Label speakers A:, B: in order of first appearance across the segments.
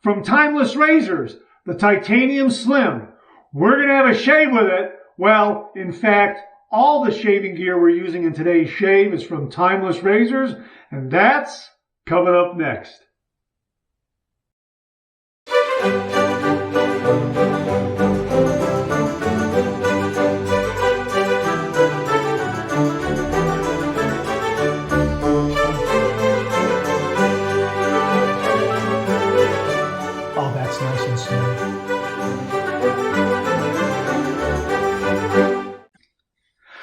A: From Timeless Razors, the Titanium Slim. We're going to have a shave with it. Well, in fact, all the shaving gear we're using in today's shave is from Timeless Razors, and that's coming up next.
B: Oh, that's nice and smooth.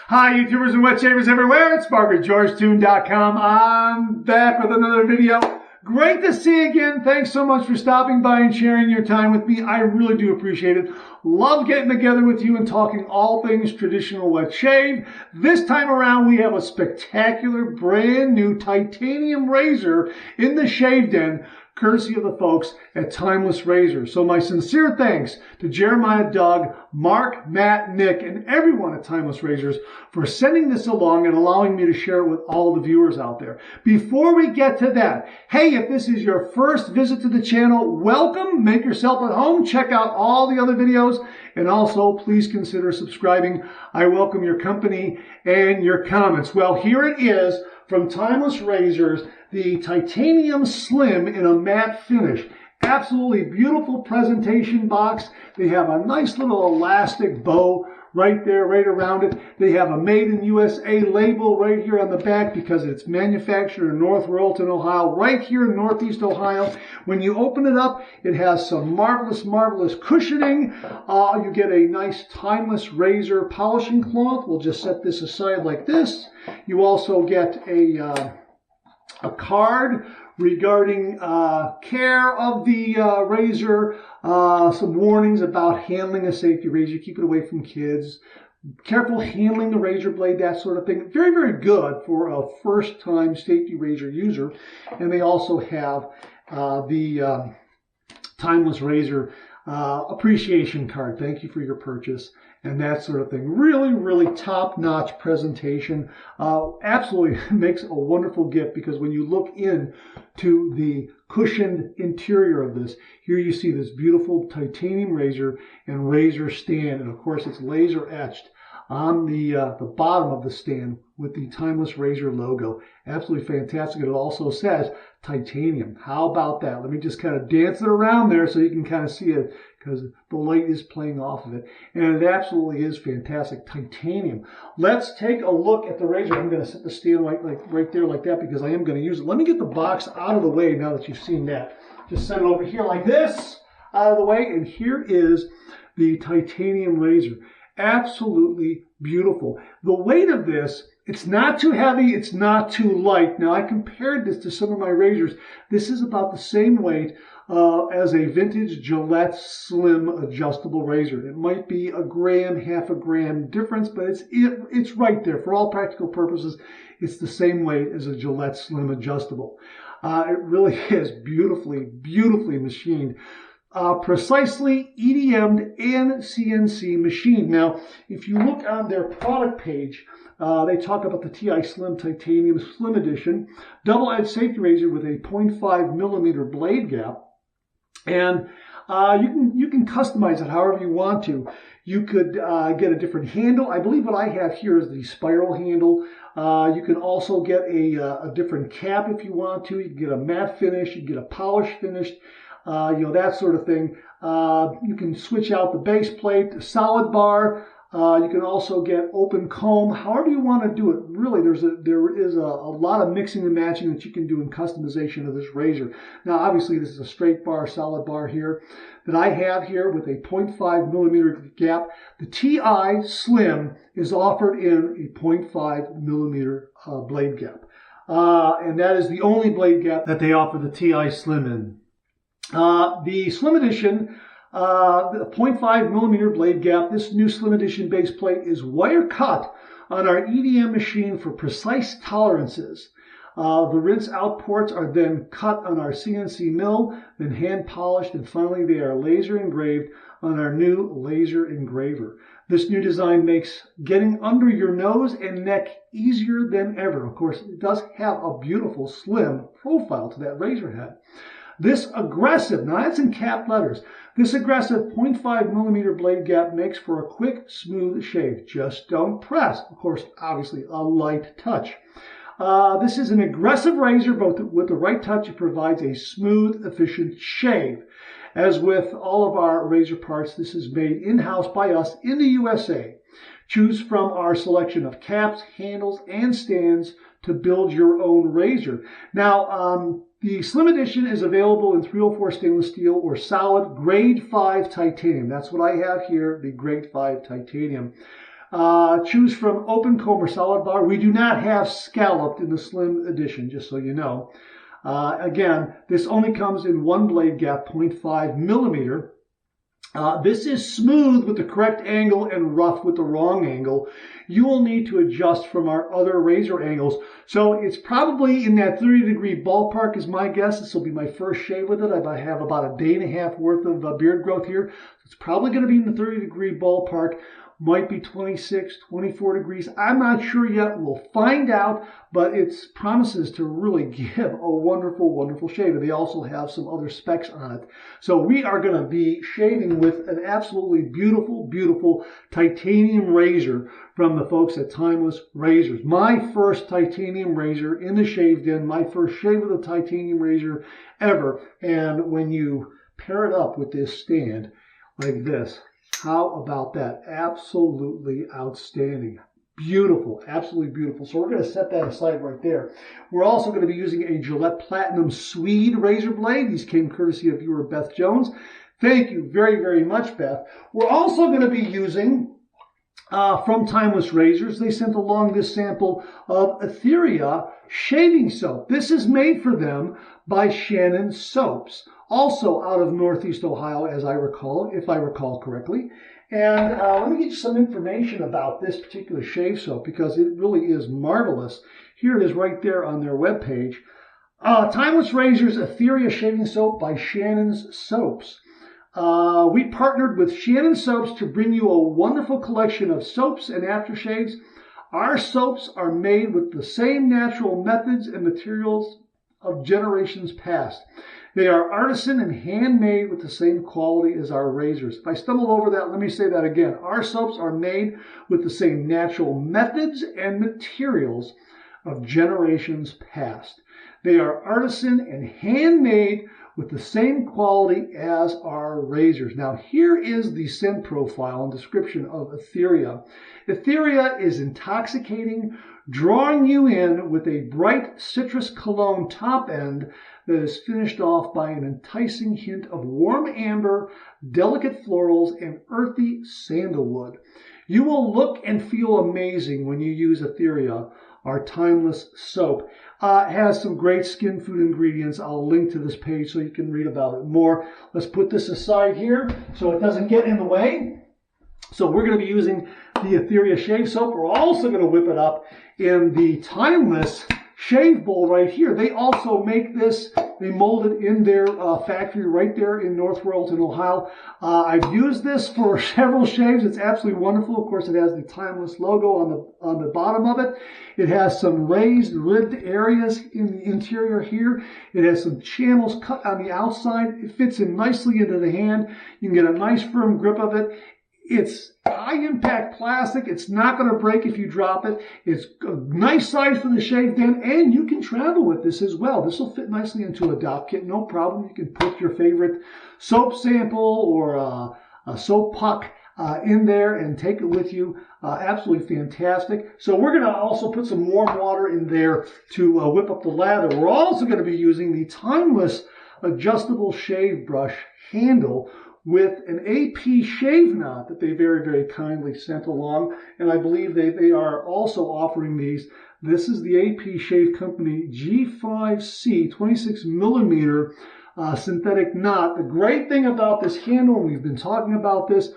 A: Hi, YouTubers and wet shavers everywhere. It's BarberGeorgeTune.com. I'm back with another video. Great to see you again. Thanks so much for stopping by and sharing your time with me. I really do appreciate it. Love getting together with you and talking all things traditional wet shave. This time around, we have a spectacular brand new titanium razor in the shave den, courtesy of the folks at Timeless Razors. So my sincere thanks to Jeremiah, Doug, Mark, Matt, Nick, and everyone at Timeless Razors for sending this along and allowing me to share it with all the viewers out there. Before we get to that, hey, if this is your first visit to the channel, welcome. Make yourself at home. Check out all the other videos. And also, please consider subscribing. I welcome your company and your comments. Well, here it is from Timeless Razors, the Titanium Slim in a matte finish. Absolutely beautiful presentation box. They have a nice little elastic bow right there, right around it. They have a Made in USA label right here on the back because it's manufactured in North Royalton, Ohio, right here in Northeast Ohio. When you open it up, it has some marvelous, marvelous cushioning. You get a nice Timeless Razor polishing cloth. We'll just set this aside like this. You also get a card regarding care of the razor, some warnings about handling a safety razor. Keep it away from kids. Careful handling the razor blade, that sort of thing. Very, very good for a first-time safety razor user. And they also have the Timeless Razor appreciation card. Thank you for your purchase. And that sort of thing. Really, really top-notch presentation. Absolutely makes a wonderful gift because when you look in to the cushioned interior of this, here you see this beautiful titanium razor and razor stand. And of course, it's laser etched on the bottom of the stand with the Timeless Razor logo. Absolutely fantastic. It also says titanium. How about that? Let me just kind of dance it around there so you can kind of see it because the light is playing off of it. And it absolutely is fantastic. Titanium. Let's take a look at the razor. I'm going to set the stand right there like that because I am going to use it. Let me get the box out of the way now that you've seen that. Just set it over here like this, out of the way. And here is the titanium razor. Absolutely beautiful. The weight of this, it's not too heavy, it's not too light. Now, I compared this to some of my razors. This is about the same weight as a vintage Gillette Slim adjustable razor. It might be a gram, half a gram difference, but it's right there. For all practical purposes, it's the same weight as a Gillette Slim adjustable. It really is beautifully, beautifully machined. Precisely EDM'd and CNC machined. Now, if you look on their product page, they talk about the TI Slim Titanium Slim Edition, double-edged safety razor with a 0.5 millimeter blade gap. And you can customize it however you want to. You could get a different handle. I believe what I have here is the spiral handle. You can also get a different cap if you want to. You can get a matte finish. You can get a polished finish. That sort of thing. You can switch out the base plate, solid bar. You can also get open comb, however you want to do it. Really, there is a lot of mixing and matching that you can do in customization of this razor. Now, obviously, this is a straight bar, solid bar here that I have here with a 0.5 millimeter gap. The TI Slim is offered in a 0.5 millimeter blade gap. And that is the only blade gap that they offer the TI Slim in. The Slim Edition, the 0.5 millimeter blade gap, this new Slim Edition base plate is wire cut on our EDM machine for precise tolerances. The rinse out ports are then cut on our CNC mill, then hand polished, and finally they are laser engraved on our new laser engraver. This new design makes getting under your nose and neck easier than ever. Of course, it does have a beautiful slim profile to that razor head. This aggressive, now that's in cap letters, this aggressive 0.5 millimeter blade gap makes for a quick, smooth shave. Just don't press. Of course, obviously, a light touch. This is an aggressive razor, but with the right touch, it provides a smooth, efficient shave. As with all of our razor parts, this is made in-house by us in the USA. Choose from our selection of caps, handles, and stands to build your own razor. Now, the Slim Edition is available in 304 stainless steel or solid grade 5 titanium. That's what I have here, the grade 5 titanium. Choose from open comb or solid bar. We do not have scalloped in the Slim Edition, just so you know. Again, this only comes in one blade gap, 0.5 millimeter. This is smooth with the correct angle and rough with the wrong angle. You will need to adjust from our other razor angles. So it's probably in that 30-degree ballpark is my guess. This will be my first shave with it. I have about a day and a half worth of beard growth here. It's probably going to be in the 30-degree ballpark. Might be 26, 24 degrees. I'm not sure yet. We'll find out, but it promises to really give a wonderful, wonderful shave. They also have some other specs on it. So we are going to be shaving with an absolutely beautiful, beautiful titanium razor from the folks at Timeless Razors. My first titanium razor in the shave den, my first shave with a titanium razor ever. And when you pair it up with this stand like this, how about that? Absolutely outstanding. Beautiful, absolutely beautiful. So we're going to set that aside right there. We're also going to be using a Gillette Platinum Swede razor blade. These came courtesy of viewer Beth Jones. Thank you very, very much, Beth. We're also going to be using, from Timeless Razors, they sent along this sample of Etheria shaving soap. This is made for them by Shannon Soaps, also out of Northeast Ohio, as I recall, if I recall correctly. And let me get you some information about this particular shave soap because it really is marvelous. Here it is right there on their webpage. Timeless Razors Etheria Shaving Soap by Shannon's Soaps. We partnered with Shannon Soaps to bring you a wonderful collection of soaps and aftershaves. Our soaps are made with the same natural methods and materials of generations past. They are artisan and handmade with the same quality as our razors. If I stumbled over that, let me say that again. Our soaps are made with the same natural methods and materials of generations past. They are artisan and handmade with the same quality as our razors. Now, here is the scent profile and description of Etheria. Etheria is intoxicating, drawing you in with a bright citrus cologne top end that is finished off by an enticing hint of warm amber, delicate florals, and earthy sandalwood. You will look and feel amazing when you use Etheria, our timeless soap. It has some great skin food ingredients. I'll link to this page so you can read about it more. Let's put this aside here so it doesn't get in the way. So we're going to be using the Etheria shave soap. We're also going to whip it up in the Timeless shave bowl right here. They also make this, they mold it in their factory right there in North Royalton, Ohio. I've used this for several shaves. It's absolutely wonderful. Of course, it has the Timeless logo on the bottom of it. It has some raised, ribbed areas in the interior here. It has some channels cut on the outside. It fits in nicely into the hand. You can get a nice firm grip of it. It's high impact plastic. It's not going to break if you drop it. It's a nice size for the shave den, and you can travel with this as well. This will fit nicely into a dock kit, no problem. You can put your favorite soap sample or a soap puck in there and take it with you. Absolutely fantastic. So we're going to also put some warm water in there to whip up the lather. We're also going to be using the Timeless adjustable shave brush handle with an AP shave knot that they very, very kindly sent along. And I believe they are also offering these. This is the AP Shave Company G5C 26 millimeter synthetic knot. The great thing about this handle, and we've been talking about this,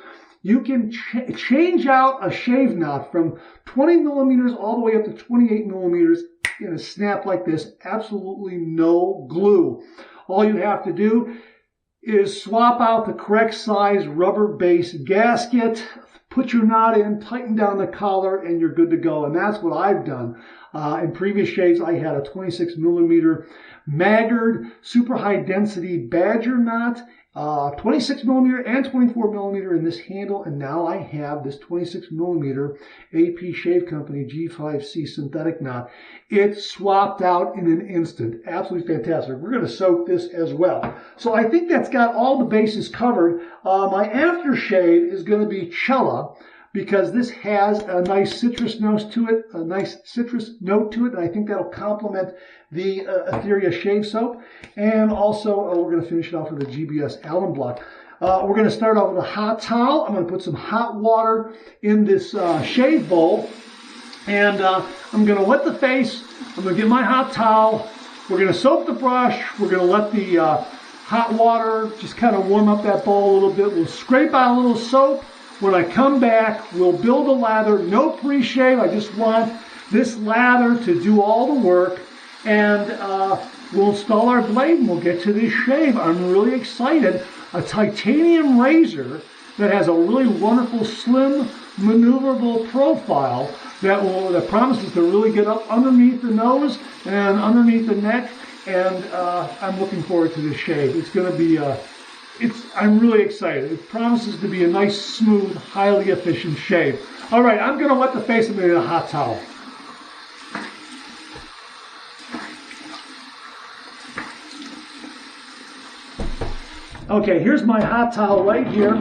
A: you can change out a shave knot from 20 millimeters all the way up to 28 millimeters in a snap like this. Absolutely no glue. All you have to do is swap out the correct size rubber base gasket, put your knot in, tighten down the collar, and you're good to go. And that's what I've done. In previous shaves, I had a 26 millimeter Maggard super high density Badger knot, 26 millimeter and 24 millimeter in this handle, and now I have this 26 millimeter AP Shave Company G5C synthetic knot. It swapped out in an instant. Absolutely fantastic. We're going to soak this as well. So I think that's got all the bases covered. My aftershave is going to be Cella, because this has a nice citrus note to it, and I think that'll complement the Etheria shave soap. And also, we're going to finish it off with a GBS alum block. We're going to start off with a hot towel. I'm going to put some hot water in this shave bowl, and I'm going to wet the face. I'm going to get my hot towel. We're going to soak the brush. We're going to let the hot water just kind of warm up that bowl a little bit. We'll scrape out a little soap. When I come back, we'll build a lather. No pre-shave. I just want this lather to do all the work. And we'll install our blade and we'll get to this shave. I'm really excited. A titanium razor that has a really wonderful, slim, maneuverable profile that promises to really get up underneath the nose and underneath the neck. And I'm looking forward to this shave. It's going to be I'm really excited. It promises to be a nice, smooth, highly efficient shave. All right, I'm going to wet the face. I'm going to get a hot towel. Okay, here's my hot towel right here.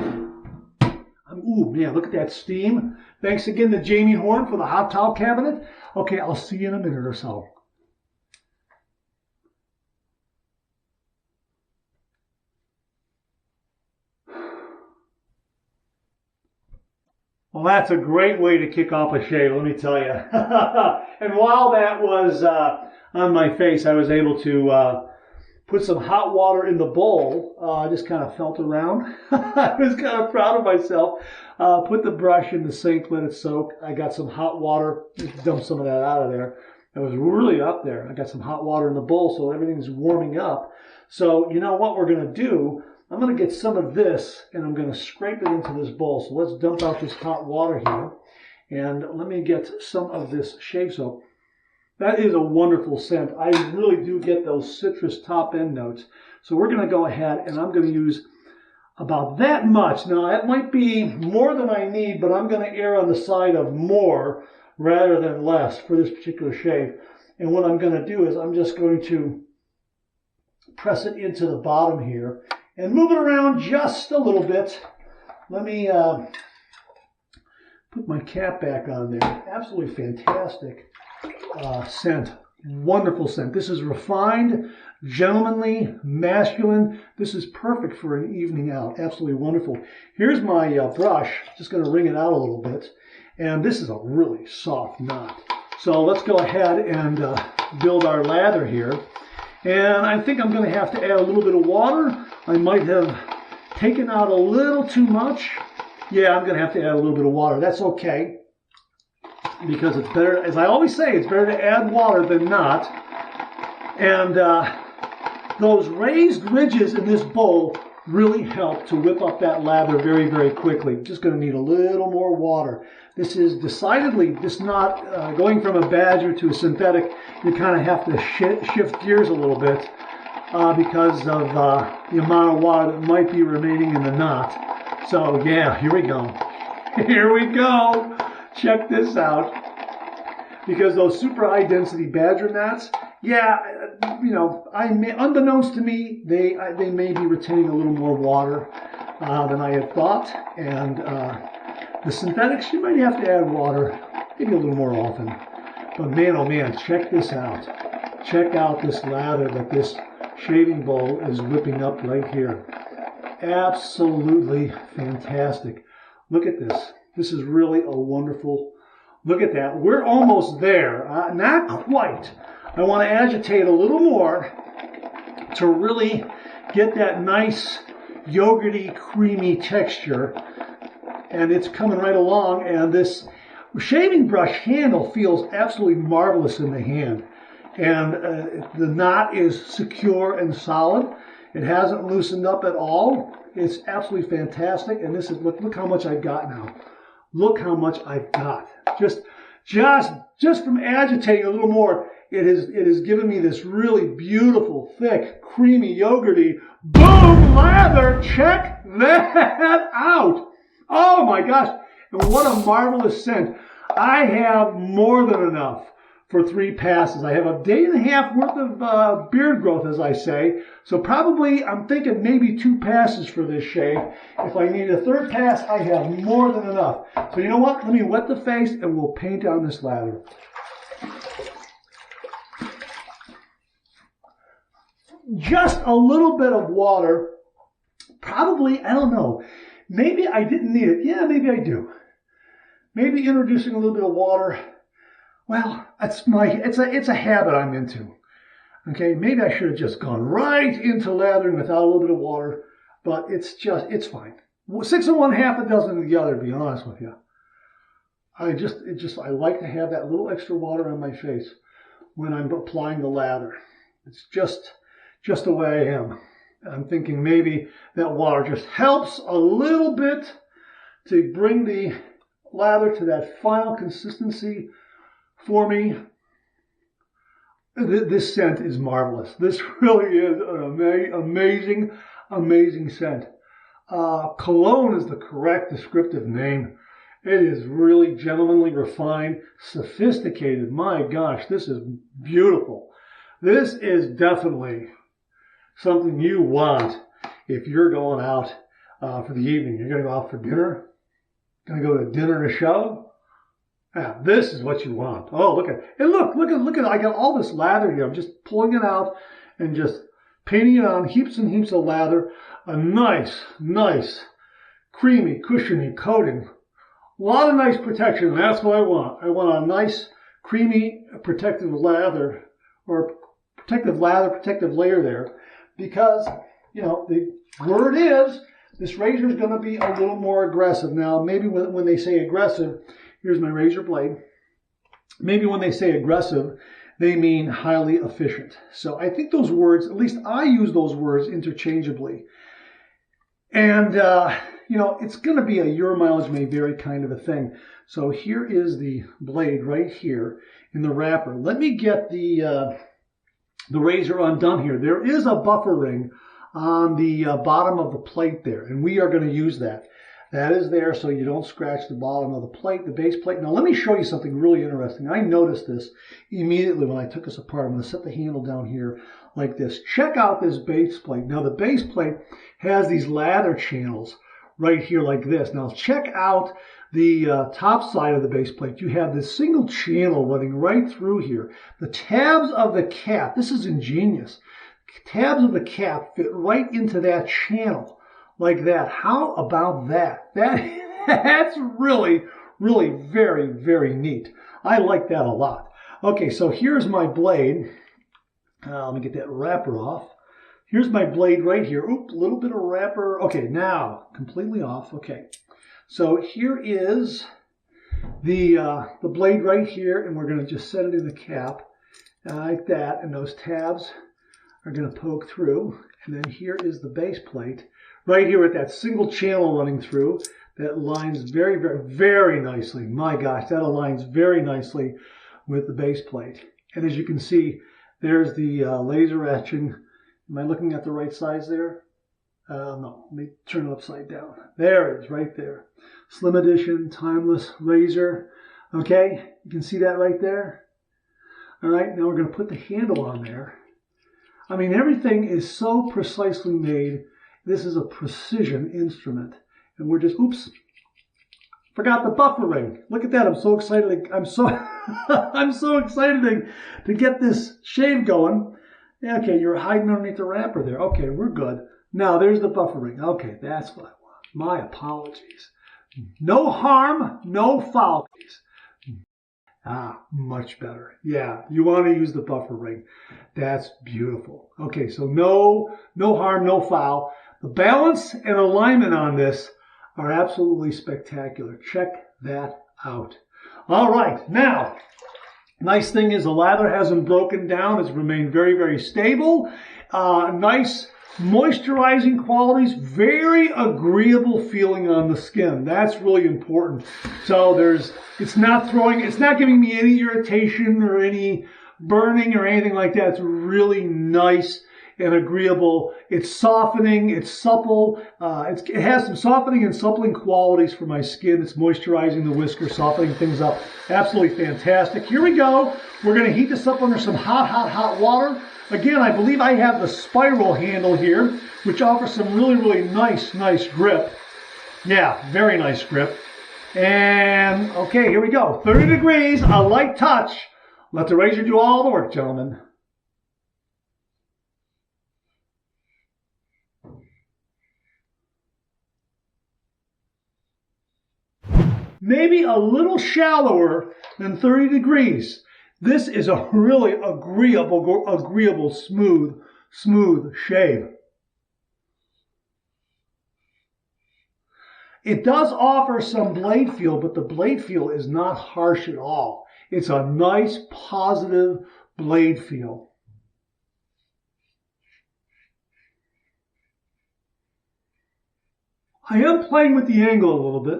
A: Ooh, man, look at that steam. Thanks again to Jamie Horn for the hot towel cabinet. Okay, I'll see you in a minute or so. Well, that's a great way to kick off a shave, let me tell you. And while that was on my face, I was able to put some hot water in the bowl. I just kind of felt around. I was kind of proud of myself. Put the brush in the sink, let it soak. I got some hot water, just dumped some of that out of there. It was really up there. I got some hot water in the bowl, so everything's warming up. So you know what we're going to do? I'm going to get some of this, and I'm going to scrape it into this bowl. So let's dump out this hot water here. And let me get some of this shave soap. That is a wonderful scent. I really do get those citrus top end notes. So we're going to go ahead, and I'm going to use about that much. Now, that might be more than I need, but I'm going to err on the side of more rather than less for this particular shave. And what I'm going to do is I'm just going to press it into the bottom here and move it around just a little bit. Let me put my cap back on there. Absolutely fantastic scent. Wonderful scent. This is refined, gentlemanly, masculine. This is perfect for an evening out. Absolutely wonderful. Here's my brush. Just going to wring it out a little bit. And this is a really soft knot. So let's go ahead and build our lather here. And I think I'm going to have to add a little bit of water. I might have taken out a little too much. Yeah, I'm going to have to add a little bit of water. That's okay, because it's better, as I always say, it's better to add water than not. And those raised ridges in this bowl really help to whip up that lather very, very quickly. Just going to need a little more water. This is decidedly just not going from a Badger to a synthetic. You kind of have to shift gears a little bit because of the amount of water that might be remaining in the knot. So yeah, here we go. Here we go. Check this out. Because those super high density Badger knots, yeah, you know, unbeknownst to me, they may be retaining a little more water than I had thought. And the synthetics, you might have to add water maybe a little more often. But man, oh man, check this out. Check out this lather that this shaving bowl is whipping up right here. Absolutely fantastic. Look at this. This is really a wonderful, look at that. We're almost there. Not quite. I want to agitate a little more to really get that nice yogurty, creamy texture. And it's coming right along. And this shaving brush handle feels absolutely marvelous in the hand. And the knot is secure and solid. It hasn't loosened up at all. It's absolutely fantastic. And this is, look how much I've got now. look how much I've got. Just from agitating a little more, it has given me this really beautiful, thick, creamy, yogurty, boom, lather. Check that out. Oh my gosh. And what a marvelous scent. I have more than enough for 3 passes. I have a day and a half worth of beard growth, as I say. So probably, I'm thinking maybe 2 passes for this shave. If I need a 3rd pass, I have more than enough. So you know what? Let me wet the face and we'll paint on this lather. Just a little bit of water. Probably, I don't know. Maybe I didn't need it. Yeah, maybe I do. Maybe introducing a little bit of water. Well, it's a habit I'm into. Okay, maybe I should have just gone right into lathering without a little bit of water, but it's fine. 6 and 1/2 a dozen of the other, to be honest with you. I like to have that little extra water on my face when I'm applying the lather. It's just the way I am. I'm thinking maybe that water just helps a little bit to bring the lather to that final consistency for me. This scent is marvelous. This really is an amazing, amazing scent. Cologne is the correct descriptive name. It is really gentlemanly, refined, sophisticated. My gosh, this is beautiful. This is definitely something you want if you're going out for the evening. You're going to go out for dinner. Going to go to dinner and a show. Yeah, this is what you want. Oh, look at it. And look at I got all this lather here. I'm just pulling it out and just painting it on, heaps and heaps of lather. A nice, creamy, cushiony coating. A lot of nice protection, and that's what I want. I want a nice, creamy, protective lather, or protective layer there, because, you know, the word is, this razor is going to be a little more aggressive. Now, maybe when they say aggressive, here's my razor blade. Maybe when they say aggressive, they mean highly efficient. So I think those words, at least I use those words interchangeably. And, you know, it's going to be a your mileage may vary kind of a thing. So here is the blade right here in the wrapper. Let me get the razor undone here. There is a buffer ring on the bottom of the plate there, and we are going to use that. That is there so you don't scratch the bottom of the plate, the base plate. Now let me show you something really interesting. I noticed this immediately when I took this apart. I'm going to set the handle down here like this. Check out this base plate. Now the base plate has these lather channels right here like this. Now check out the top side of the base plate. You have this single channel running right through here. The tabs of the cap, this is ingenious. Tabs of the cap fit right into that channel like that. How about that? That's really, really very, very neat. I like that a lot. Okay, so here's my blade. Let me get that wrapper off. Here's my blade right here. Oop, a little bit of wrapper. Okay, now completely off. Okay, so here is the blade right here, and we're going to just set it in the cap like that, and those tabs are going to poke through. And then here is the base plate right here with that single channel running through that aligns very, very, very nicely. My gosh, that aligns very nicely with the base plate. And as you can see, there's the laser etching. Am I looking at the right size there? No, let me turn it upside down. There it is, right there. Slim Edition, timeless razor. Okay, you can see that right there. All right, now we're going to put the handle on there. I mean, everything is so precisely made. This is a precision instrument. And we're just, oops, forgot the buffer ring. Look at that. I'm so excited. I'm so excited to get this shave going. Okay, you're hiding underneath the wrapper there. Okay, we're good. Now, there's the buffer ring. Okay, that's what I want. My apologies. No harm, no foul. Ah, much better. Yeah, you want to use the buffer ring. That's beautiful. Okay, so no harm, no foul. The balance and alignment on this are absolutely spectacular. Check that out. All right, now, nice thing is the lather hasn't broken down. It's remained very, very stable. Nice Moisturizing qualities, very agreeable feeling on the skin. That's really important. So it's not giving me any irritation or any burning or anything like that. It's really nice and agreeable. It's softening, it's supple. It has some softening and suppling qualities for my skin. It's moisturizing the whisker, softening things up. Absolutely fantastic. Here we go. We're going to heat this up under some hot water. Again, I believe I have the spiral handle here, which offers some really nice grip. Yeah, very nice grip. And okay, here we go. 30 degrees, a light touch. Let the razor do all the work, gentlemen. Maybe a little shallower than 30 degrees. This is a really agreeable, smooth shave. It does offer some blade feel, but the blade feel is not harsh at all. It's a nice, positive blade feel. I am playing with the angle a little bit.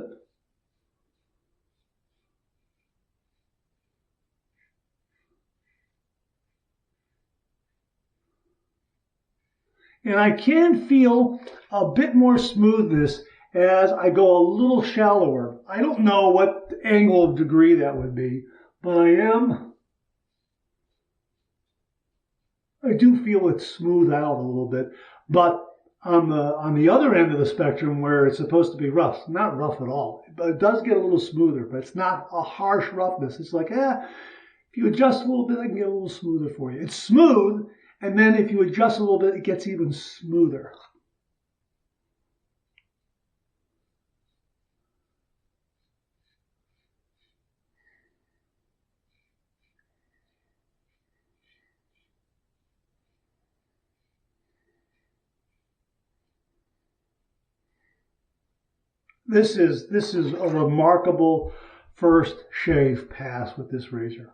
A: And I can feel a bit more smoothness as I go a little shallower. I don't know what angle of degree that would be, but I do feel it smooth out a little bit. But on the other end of the spectrum where it's supposed to be rough, not rough at all, but it does get a little smoother, but it's not a harsh roughness. It's like, if you adjust a little bit, I can get a little smoother for you. It's smooth. And then if you adjust a little bit, it gets even smoother. This is a remarkable first shave pass with this razor.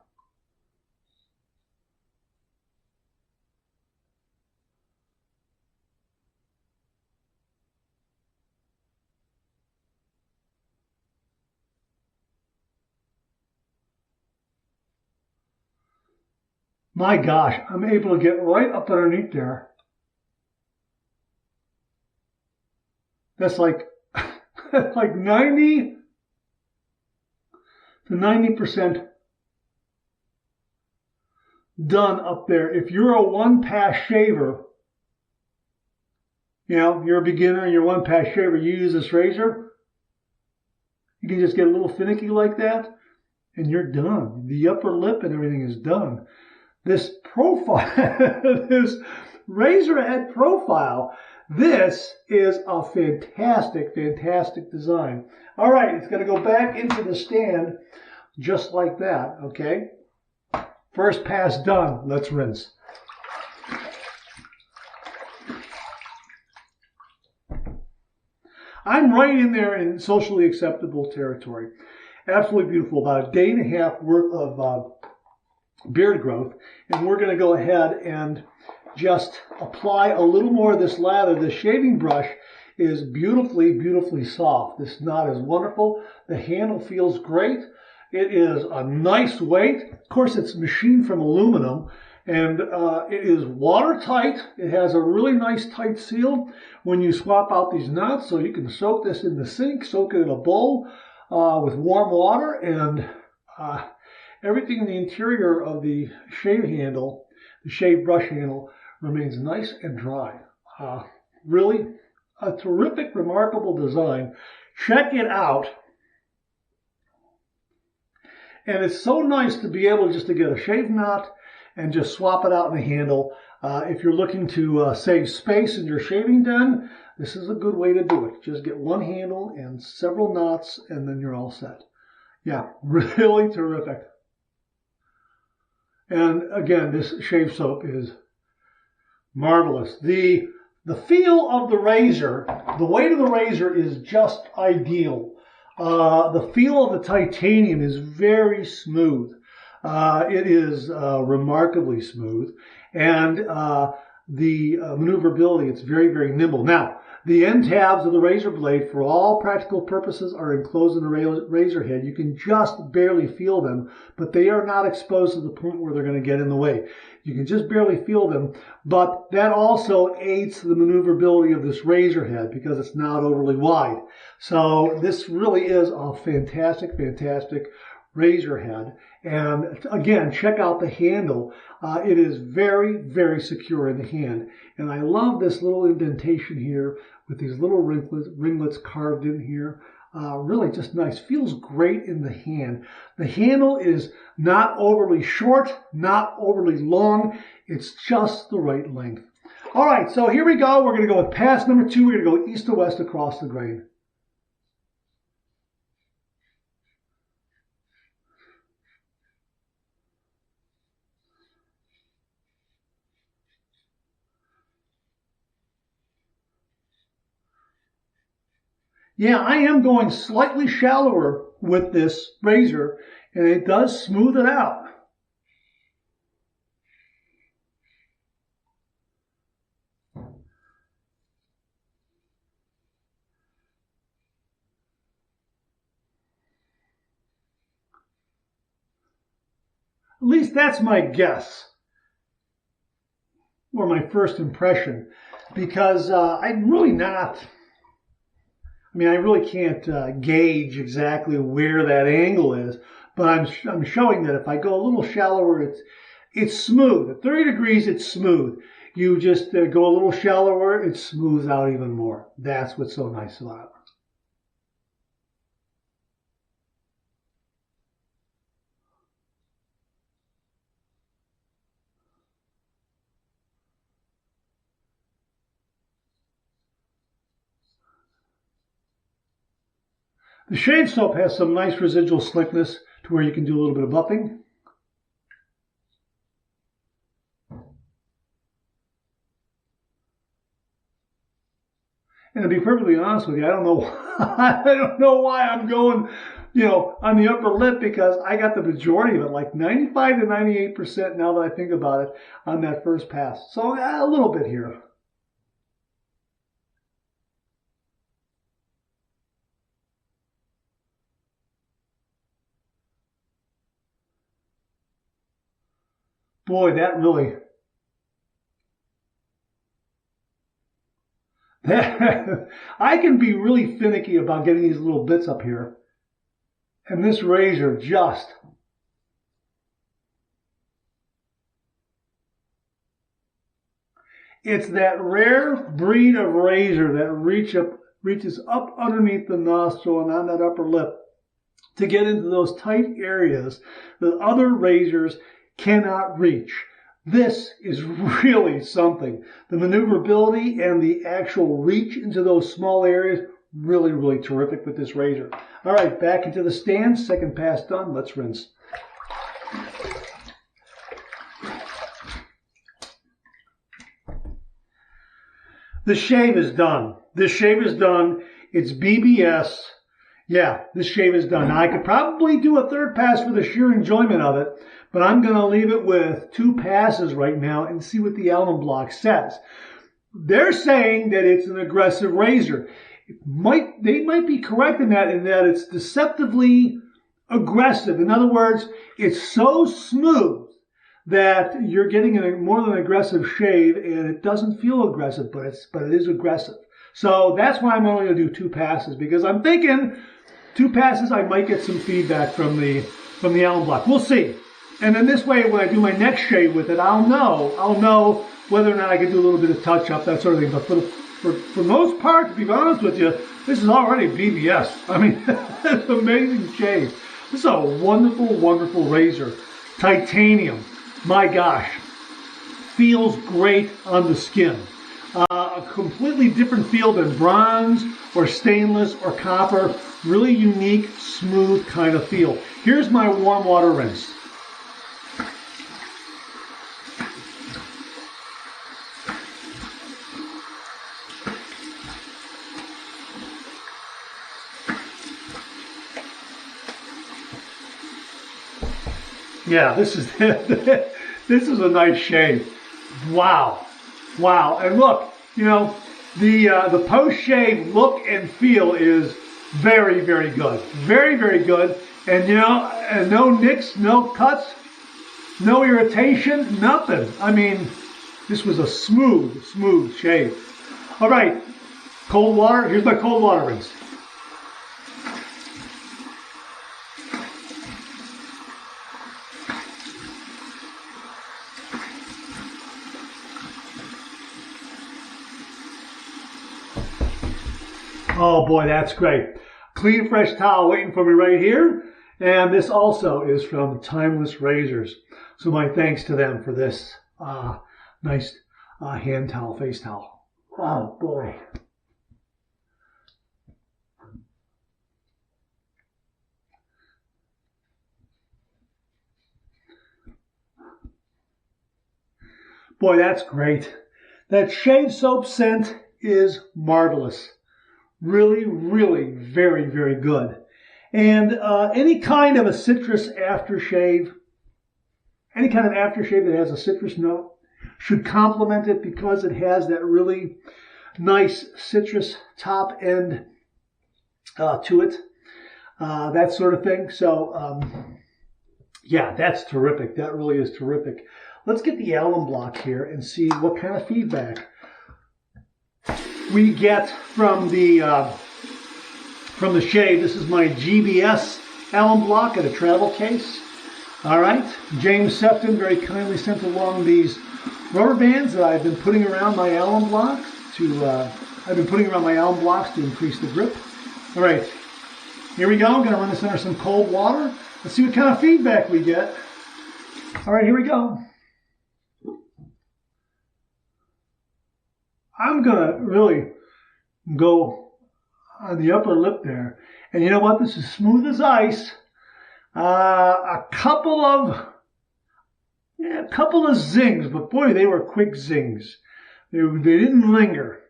A: My gosh, I'm able to get right up underneath there. That's like 90 to 90% done up there. If you're a one-pass shaver, you're a beginner and you're a one-pass shaver, you use this razor, you can just get a little finicky like that, and you're done. The upper lip and everything is done. This profile, this razor head profile, this is a fantastic design. All right, it's going to go back into the stand just like that, okay? First pass done. Let's rinse. I'm right in there in socially acceptable territory. Absolutely beautiful. About a day and a half worth of beard growth, and we're going to go ahead and just apply a little more of this lather. The shaving brush is beautifully soft. This knot is wonderful. The handle feels great. It is a nice weight. Of course, it's machined from aluminum, and it is watertight. It has a really nice tight seal when you swap out these knots, so you can soak this in the sink, soak it in a bowl with warm water, and everything in the interior of the shave handle, the shave brush handle, remains nice and dry. Really a terrific, remarkable design. Check it out. And it's so nice to be able just to get a shave knot and just swap it out in the handle. If you're looking to save space in your shaving den, this is a good way to do it. Just get one handle and several knots, and then you're all set. Yeah, really terrific. And again, this shave soap is marvelous. The feel of the razor, the weight of the razor is just ideal. The feel of the titanium is very smooth. It is remarkably smooth. And the maneuverability. It's very, very nimble. Now, the end tabs of the razor blade, for all practical purposes, are enclosed in the razor head. You can just barely feel them, but they are not exposed to the point where they're going to get in the way. You can just barely feel them, but that also aids the maneuverability of this razor head because it's not overly wide. So this really is a fantastic, fantastic razor head. And again, check out the handle. It is very, very secure in the hand. And I love this little indentation here with these little ringlets carved in here. Really just nice. Feels great in the hand. The handle is not overly short, not overly long. It's just the right length. All right, so here we go. We're going to go with pass number 2. We're going to go east to west across the grain. Yeah, I am going slightly shallower with this razor, and it does smooth it out. At least that's my guess, or my first impression, because I'm really not... I really can't gauge exactly where that angle is, but I'm showing that if I go a little shallower, it's smooth. At 30 degrees, it's smooth. You just go a little shallower, it smooths out even more. That's what's so nice about it. The shave soap has some nice residual slickness to where you can do a little bit of buffing. And to be perfectly honest with you, I don't know why I'm going, on the upper lip, because I got the majority of it, like 95 to 98% now that I think about it, on that first pass. So a little bit here. Boy, that really... I can be really finicky about getting these little bits up here. And this razor just... It's that rare breed of razor that reaches up underneath the nostril and on that upper lip to get into those tight areas that other razors cannot reach. This is really something. The maneuverability and the actual reach into those small areas, really, really terrific with this razor. All right, back into the stand. Second pass done. Let's rinse. The shave is done. This shave is done. It's BBS. Yeah, this shave is done. Now, I could probably do a third pass for the sheer enjoyment of it, but I'm going to leave it with 2 passes right now and see what the alum block says. They're saying that it's an aggressive razor. They might be correct in that it's deceptively aggressive. In other words, it's so smooth that you're getting a more than aggressive shave, and it doesn't feel aggressive, but it is aggressive. So that's why I'm only going to do 2 passes, because I'm thinking 2 passes I might get some feedback from the alum block. We'll see. And then this way, when I do my next shave with it, I'll know whether or not I can do a little bit of touch up, that sort of thing. But for the most part, to be honest with you, this is already BBS. I mean, it's an amazing shave. This is a wonderful, wonderful razor. Titanium. My gosh. Feels great on the skin. A completely different feel than bronze or stainless or copper. Really unique, smooth kind of feel. Here's my warm water rinse. Yeah, this is a nice shave. Wow. Wow. And look, you know, the post-shave look and feel is very, very good. Very, very good. And, you know, and no nicks, no cuts, no irritation, nothing. I mean, this was a smooth, smooth shave. All right, cold water. Here's my cold water rinse. Oh boy, that's great. Clean, fresh towel waiting for me right here. And this also is from Timeless Razors. So my thanks to them for this nice hand towel, face towel. Oh boy. Boy, that's great. That shave soap scent is marvelous. Really, really very, very good. And any kind of a citrus aftershave, any kind of aftershave that has a citrus note should complement it because it has that really nice citrus top end to it, that sort of thing. So, yeah, that's terrific. That really is terrific. Let's get the alum block here and see what kind of feedback we get from the shave. This is my GBS alum block at a travel case. All right, James Sefton very kindly sent along these rubber bands that I've been putting around my alum block to increase the grip. All right, here we go. I'm going to run this under some cold water. Let's see what kind of feedback we get. All right, here we go. I'm going to really go on the upper lip there. And you know what? This is smooth as ice. A couple of zings, but boy, they were quick zings. They didn't linger.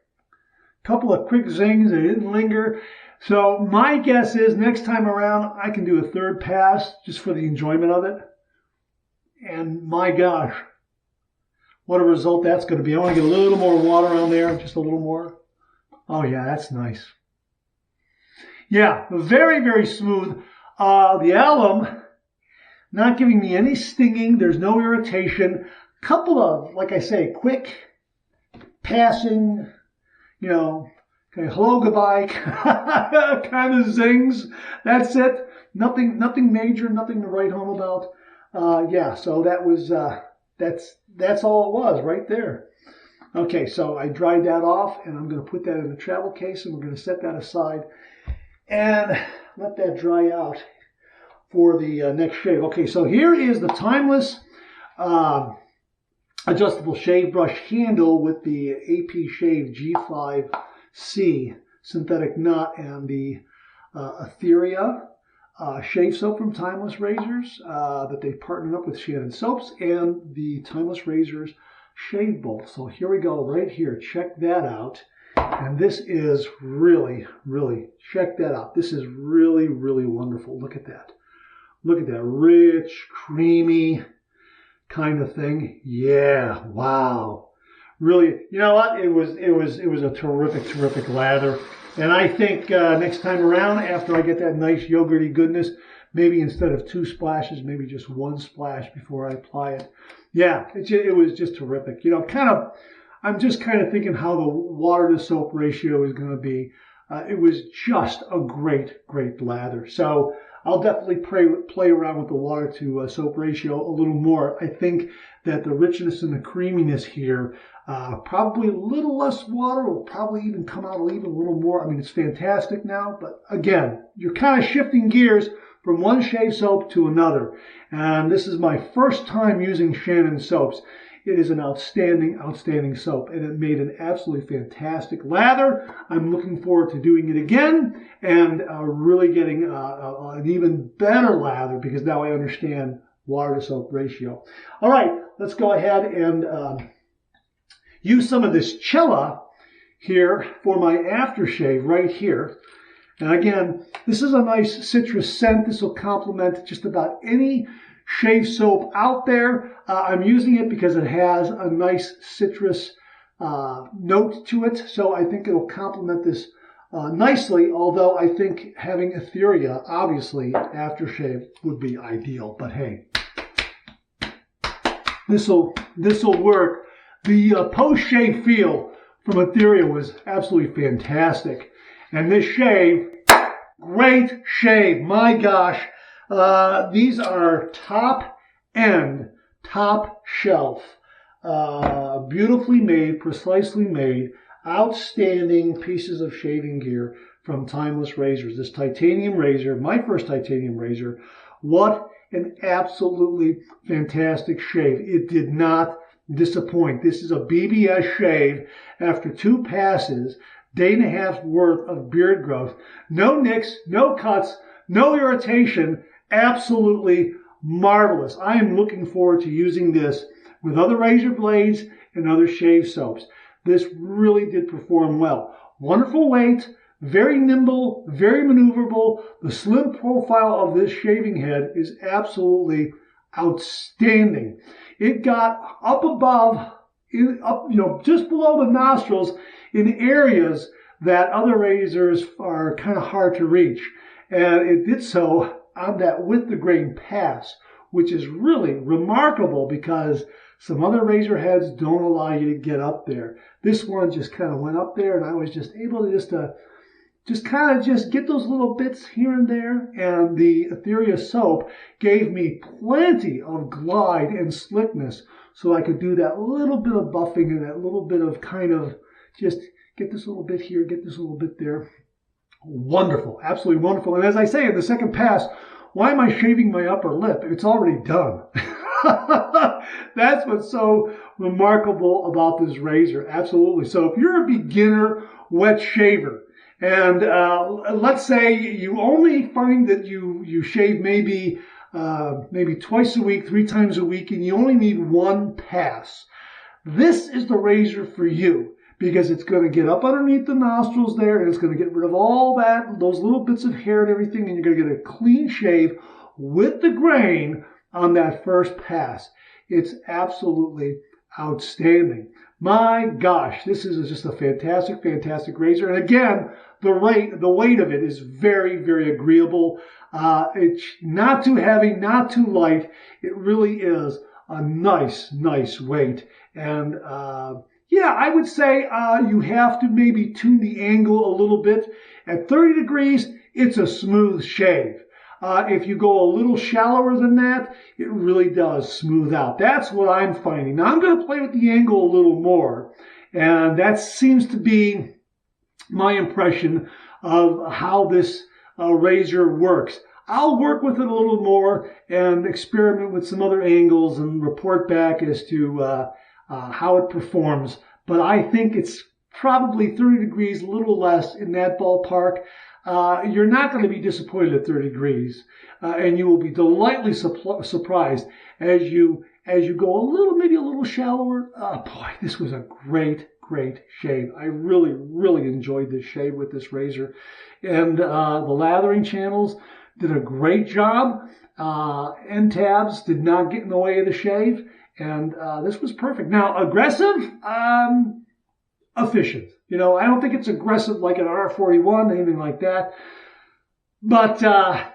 A: A couple of quick zings, they didn't linger. So my guess is next time around, I can do a third pass just for the enjoyment of it. And my gosh, what a result that's going to be. I want to get a little more water on there, just a little more. Oh yeah, that's nice. Yeah, very, very smooth. The alum, not giving me any stinging. There's no irritation. Couple of, like I say, quick passing, you know, okay, hello, goodbye, kind of zings. That's it. Nothing major, nothing to write home about. Yeah, so that was, that's all it was right there. Okay, so I dried that off, and I'm going to put that in the travel case, and we're going to set that aside and let that dry out for the next shave. Okay, so here is the Timeless adjustable shave brush handle with the AP Shave G5C synthetic knot and the Etheria shave soap from Timeless Razors that they partnered up with Shannon Soaps, and the Timeless Razors shave bowl. So here we go right here. Check that out. And this is really, really, check that out. This is really, really wonderful. Look at that. Look at that rich, creamy kind of thing. Yeah, wow. Really, you know what? It was a terrific, terrific lather. And I think next time around, after I get that nice yogurty goodness, maybe instead of 2 splashes, maybe just 1 splash before I apply it. Yeah, it was just terrific. You know, I'm just kind of thinking how the water to soap ratio is going to be. It was just a great, great lather. So I'll definitely play around with the water to soap ratio a little more. I think that the richness and the creaminess here, probably a little less water will probably even come out even a little more. I mean, it's fantastic now, but again, you're kind of shifting gears from one shave soap to another. And this is my first time using Shannon Soaps. It is an outstanding, outstanding soap, and it made an absolutely fantastic lather. I'm looking forward to doing it again and really getting an even better lather because now I understand water to soap ratio. All right, let's go ahead and use some of this Chilla here for my aftershave right here. And again, this is a nice citrus scent. This will complement just about any shave soap out there. I'm using it because it has a nice citrus note to it, so I think it'll complement this nicely, although I think having Etheria, obviously, aftershave would be ideal. But hey, this'll work. The post-shave feel from Etheria was absolutely fantastic. And this shave, great shave. My gosh, these are top-end, top-shelf, beautifully made, precisely made, outstanding pieces of shaving gear from Timeless Razors. This titanium razor, my first titanium razor, what an absolutely fantastic shave. It did not disappoint. This is a BBS shave after 2 passes, day and a half's worth of beard growth. No nicks, no cuts, no irritation. Absolutely marvelous. I am looking forward to using this with other razor blades and other shave soaps. This really did perform well. Wonderful weight, very nimble, very maneuverable. The slim profile of this shaving head is absolutely outstanding. It got up above, just below the nostrils in areas that other razors are kind of hard to reach. And it did so on that with the grain pass, which is really remarkable because some other razor heads don't allow you to get up there. This one just kind of went up there, and I was just able to just get those little bits here and there. And the Etheria soap gave me plenty of glide and slickness, so I could do that little bit of buffing and that little bit of kind of just get this little bit here, get this little bit there. Wonderful, absolutely wonderful. And as I say in the second pass, why am I shaving my upper lip? It's already done. That's what's so remarkable about this razor. Absolutely. So if you're a beginner wet shaver, and let's say you only find that you shave maybe twice a week, 3 times a week, and you only need 1 pass, this is the razor for you, because it's going to get up underneath the nostrils there, and it's going to get rid of all those little bits of hair and everything, and you're going to get a clean shave with the grain on that first pass. It's absolutely outstanding. My gosh, this is just a fantastic, fantastic razor. And again, the weight of it is very, very agreeable. It's not too heavy, not too light. It really is a nice, nice weight. And yeah, I would say you have to maybe tune the angle a little bit. At 30 degrees, it's a smooth shave. If you go a little shallower than that, it really does smooth out. That's what I'm finding. Now, I'm going to play with the angle a little more, and that seems to be my impression of how this razor works. I'll work with it a little more and experiment with some other angles and report back as to how it performs. But I think it's probably 30 degrees, a little less in that ballpark. You're not going to be disappointed at 30 degrees, and you will be delightfully surprised as you go maybe a little shallower. Boy, this was a great, great shave. I really, really enjoyed this shave with this razor, and the lathering channels did a great job. End tabs did not get in the way of the shave, and this was perfect. Now, aggressive, efficient. I don't think it's aggressive like an R41, anything like that. But,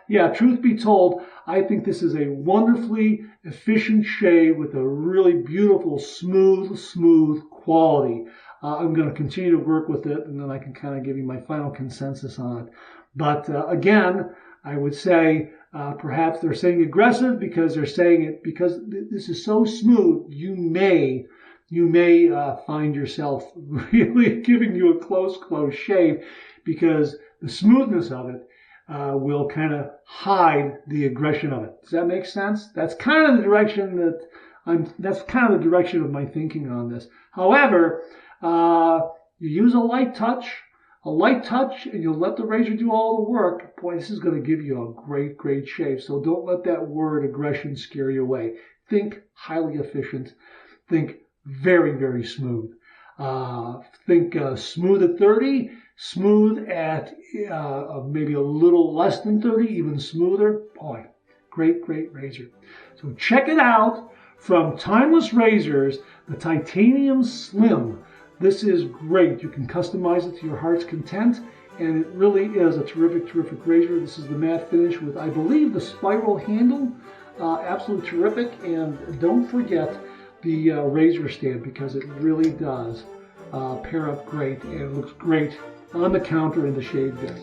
A: yeah, truth be told, I think this is a wonderfully efficient shave with a really beautiful, smooth quality. I'm going to continue to work with it, and then I can kind of give you my final consensus on it. But, again, I would say perhaps they're saying aggressive because they're saying it because this is so smooth, you may find yourself really giving you a close shave because the smoothness of it will kind of hide the aggression of it. Does that make sense? That's kind of the direction that's kind of the direction of my thinking on this. However, you use a light touch, and you'll let the razor do all the work. Boy, this is going to give you a great, great shave. So don't let that word aggression scare you away. Think highly efficient. Think very, very smooth. Think smooth at 30, smooth at maybe a little less than 30, even smoother. Boy, great, great razor. So check it out from Timeless Razors, the Titanium Slim, This is great. You can customize it to your heart's content, and it really is a terrific, terrific razor. This is the matte finish with, I believe, the spiral handle. Absolutely terrific. And don't forget the razor stand, because it really does pair up great, and it looks great on the counter in the shave bin.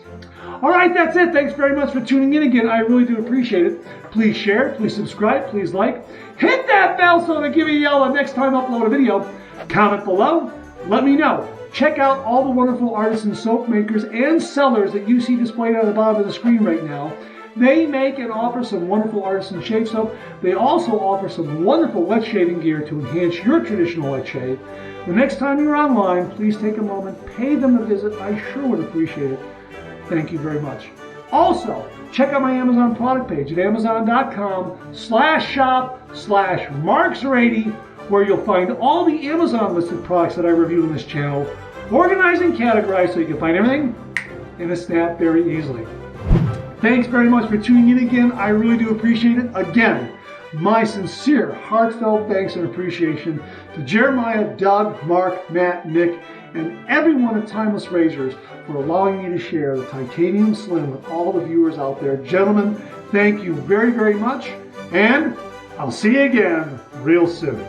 A: All right, that's it. Thanks very much for tuning in again. I really do appreciate it. Please share, please subscribe, please like. Hit that bell so to give you a yell the next time I upload a video. Comment below. Let me know. Check out all the wonderful artisan soap makers and sellers that you see displayed on the bottom of the screen right now. They make and offer some wonderful artisan shave soap. They also offer some wonderful wet shaving gear to enhance your traditional wet shave. The next time you're online, please take a moment, pay them a visit. I sure would appreciate it. Thank you very much. Also, check out my Amazon product page at amazon.com/shop/marks80, where you'll find all the Amazon listed products that I review in this channel, organized and categorized so you can find everything in a snap very easily. Thanks very much for tuning in again. I really do appreciate it. Again, my sincere, heartfelt thanks and appreciation to Jeremiah, Doug, Mark, Matt, Nick, and everyone at Timeless Razors for allowing me to share the Titanium Slim with all the viewers out there. Gentlemen, thank you very, very much, and I'll see you again real soon.